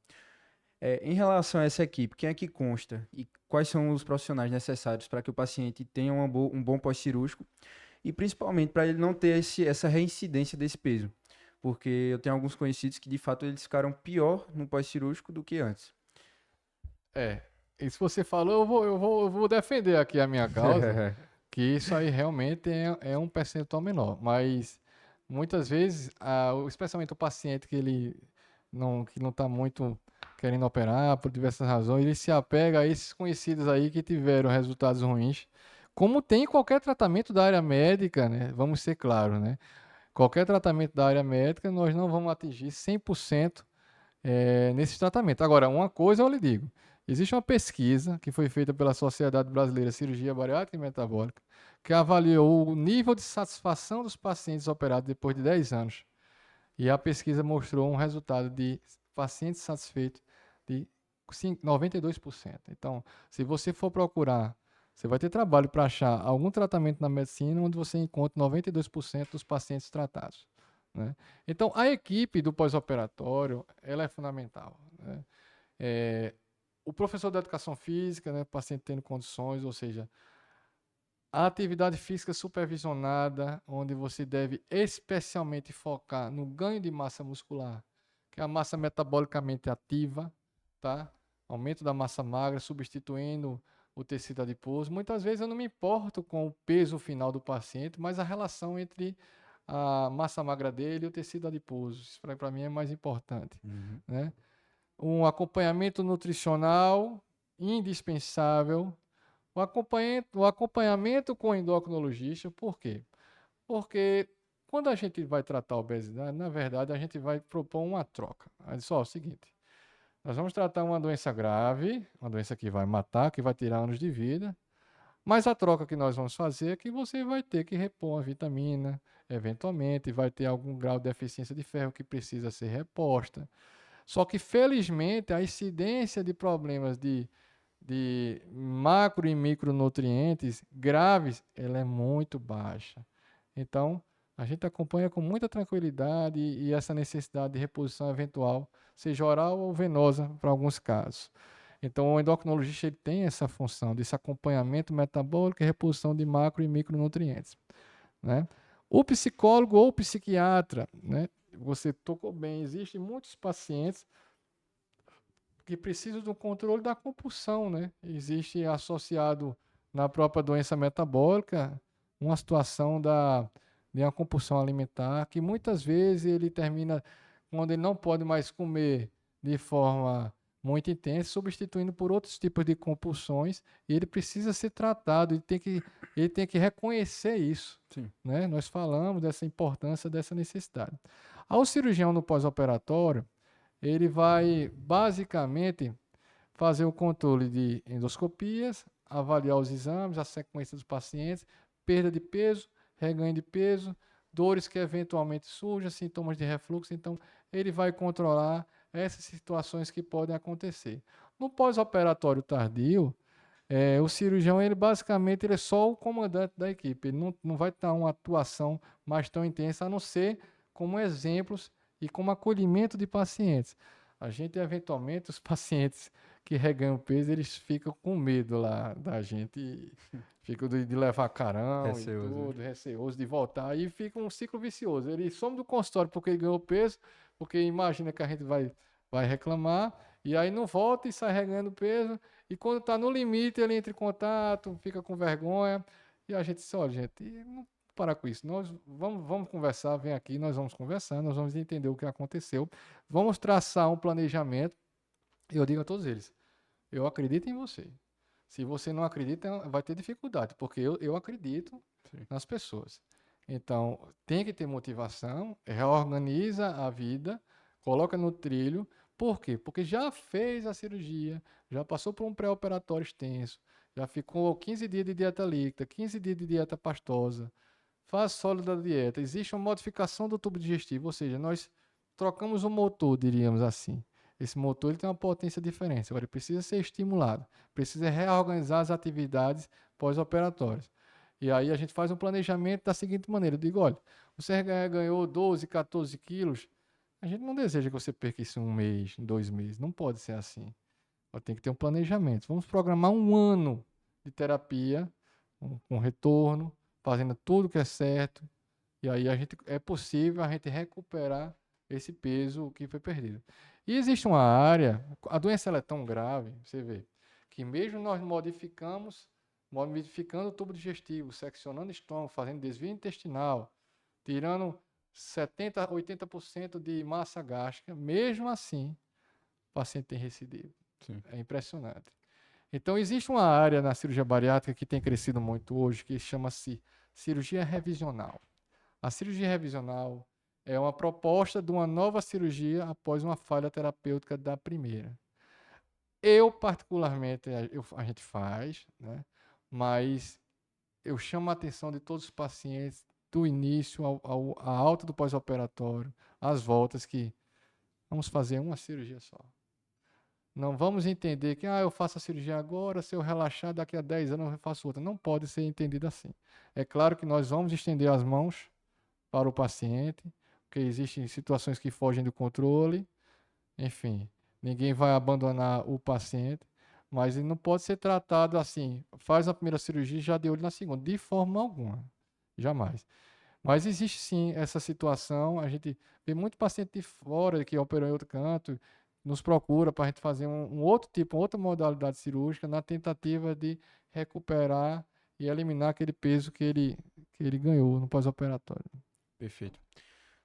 Em relação a essa equipe, quem é que consta e quais são os profissionais necessários para que o paciente tenha um bom pós-cirúrgico e principalmente para ele não ter essa reincidência desse peso. Porque eu tenho alguns conhecidos que de fato eles ficaram pior no pós-cirúrgico do que antes. E se você falou, eu vou defender aqui a minha causa, que isso aí realmente é um percentual menor. Mas muitas vezes, especialmente o paciente que não está muito querendo operar por diversas razões, ele se apega a esses conhecidos aí que tiveram resultados ruins. Como tem em qualquer tratamento da área médica, né? Vamos ser claros, né? Qualquer tratamento da área médica, nós não vamos atingir 100% nesse tratamento. Agora, uma coisa eu lhe digo: existe uma pesquisa que foi feita pela Sociedade Brasileira de Cirurgia Bariátrica e Metabólica, que avaliou o nível de satisfação dos pacientes operados depois de 10 anos. E a pesquisa mostrou um resultado de pacientes satisfeitos de 92%. Então, se você for procurar, você vai ter trabalho para achar algum tratamento na medicina onde você encontre 92% dos pacientes tratados, né? Então, a equipe do pós-operatório, ela é fundamental, né? O professor da educação física, né, o paciente tendo condições, ou seja, a atividade física supervisionada, onde você deve especialmente focar no ganho de massa muscular, que é a massa metabolicamente ativa, tá? Aumento da massa magra, substituindo o tecido adiposo. Muitas vezes eu não me importo com o peso final do paciente, mas a relação entre a massa magra dele e o tecido adiposo. Isso para mim é mais importante, né? Um acompanhamento nutricional indispensável. O acompanhamento com o endocrinologista, por quê? Porque quando a gente vai tratar a obesidade, na verdade, a gente vai propor uma troca. Aí só o seguinte: nós vamos tratar uma doença grave, uma doença que vai matar, que vai tirar anos de vida, mas a troca que nós vamos fazer é que você vai ter que repor uma vitamina, eventualmente, vai ter algum grau de deficiência de ferro que precisa ser reposta. Só que, felizmente, a incidência de problemas de macro e micronutrientes graves, ela é muito baixa. Então, a gente acompanha com muita tranquilidade e essa necessidade de reposição eventual, seja oral ou venosa, para alguns casos. Então, o endocrinologista ele tem essa função desse acompanhamento metabólico e reposição de macro e micronutrientes, né? O psicólogo ou psiquiatra, né? Você tocou bem, existem muitos pacientes que precisam do controle da compulsão, né? Existe associado na própria doença metabólica uma situação de uma compulsão alimentar que muitas vezes ele termina quando ele não pode mais comer de forma muito intensa, substituindo por outros tipos de compulsões, e ele precisa ser tratado, ele tem que reconhecer isso, Sim. né? Nós falamos dessa importância, dessa necessidade. Ao cirurgião no pós-operatório, ele vai basicamente fazer o controle de endoscopias, avaliar os exames, a sequência dos pacientes, perda de peso, reganho de peso, dores que eventualmente surjam, sintomas de refluxo. Então, ele vai controlar essas situações que podem acontecer. No pós-operatório tardio, o cirurgião, ele basicamente ele é só o comandante da equipe. Ele não vai estar uma atuação mais tão intensa, a não ser como exemplos e como acolhimento de pacientes. A gente, eventualmente, os pacientes que reganham peso, eles ficam com medo lá da gente, e ficam de levar carão e Receoso, né? tudo, receoso de voltar, e fica um ciclo vicioso. Ele some do consultório porque ele ganhou peso, porque imagina que a gente vai reclamar, e aí não volta e sai reganhando peso, e quando está no limite, ele entra em contato, fica com vergonha, e a gente diz: olha, gente, não parar com isso. Nós vamos conversar, vem aqui, nós vamos conversar, nós vamos entender o que aconteceu, vamos traçar um planejamento. E eu digo a todos eles: eu acredito em você. Se você não acredita, vai ter dificuldade, porque eu acredito Sim. nas pessoas. Então, tem que ter motivação, reorganiza a vida, coloca no trilho. Por quê? Porque já fez a cirurgia, já passou por um pré-operatório extenso, já ficou 15 dias de dieta líquida, 15 dias de dieta pastosa, faz sólida dieta, existe uma modificação do tubo digestivo, ou seja, nós trocamos o motor, diríamos assim. Esse motor ele tem uma potência diferente, agora ele precisa ser estimulado, precisa reorganizar as atividades pós-operatórias. E aí a gente faz um planejamento da seguinte maneira: eu digo, olha, você ganhou 12, 14 quilos, a gente não deseja que você perca isso em um mês, em 2 meses, não pode ser assim. Tem que ter um planejamento. Vamos programar um ano de terapia, com retorno, fazendo tudo que é certo, e aí é possível a gente recuperar esse peso que foi perdido. E existe uma área, a doença ela é tão grave, você vê, que mesmo nós modificando o tubo digestivo, seccionando o estômago, fazendo desvio intestinal, tirando 70%, 80% de massa gástrica, mesmo assim, o paciente tem recidiva. Sim. É impressionante. Então, existe uma área na cirurgia bariátrica que tem crescido muito hoje, que chama-se cirurgia revisional. A cirurgia revisional é uma proposta de uma nova cirurgia após uma falha terapêutica da primeira. Particularmente, a gente faz, né? Mas eu chamo a atenção de todos os pacientes, do início à alta do pós-operatório, às voltas, que vamos fazer uma cirurgia só. Não vamos entender que eu faço a cirurgia agora, se eu relaxar, daqui a 10 anos eu faço outra. Não pode ser entendido assim. É claro que nós vamos estender as mãos para o paciente, porque existem situações que fogem do controle. Enfim, ninguém vai abandonar o paciente, mas ele não pode ser tratado assim, faz a primeira cirurgia e já de olho na segunda, de forma alguma. Jamais. Mas existe sim essa situação, a gente vê muito paciente de fora que operou em outro canto, nos procura para a gente fazer um outro tipo, outra modalidade cirúrgica na tentativa de recuperar e eliminar aquele peso que ele ganhou no pós-operatório. Perfeito.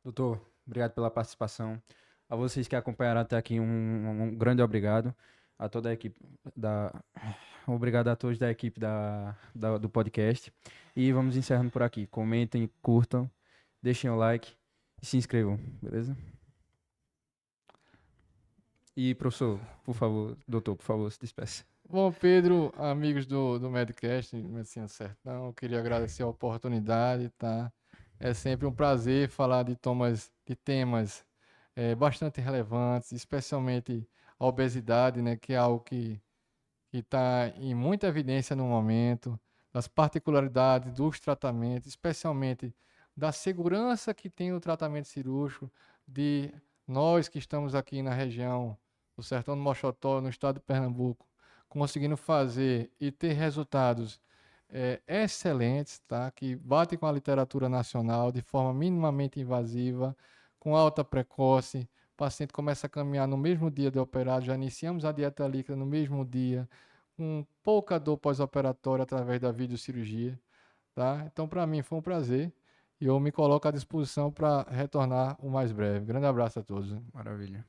Doutor, obrigado pela participação. A vocês que acompanharam até aqui, um grande obrigado. A toda a equipe da... Obrigado a todos da equipe do podcast. E vamos encerrando por aqui. Comentem, curtam, deixem o like e se inscrevam, beleza? E, professor, por favor, doutor, por favor, se despeça. Bom, Pedro, amigos do Medcast, Medicina Sertão, eu queria agradecer a oportunidade, tá? É sempre um prazer falar de temas bastante relevantes, especialmente a obesidade, né, que é algo que está em muita evidência no momento, das particularidades dos tratamentos, especialmente da segurança que tem o tratamento cirúrgico, de nós que estamos aqui na região do Sertão do Mochotó, no estado de Pernambuco, conseguindo fazer e ter resultados excelentes, tá? Que batem com a literatura nacional de forma minimamente invasiva, com alta precoce. O paciente começa a caminhar no mesmo dia de operado, já iniciamos a dieta líquida no mesmo dia, com pouca dor pós-operatória através da videocirurgia, tá? Então, para mim, foi um prazer e eu me coloco à disposição para retornar o mais breve. Grande abraço a todos. Maravilha.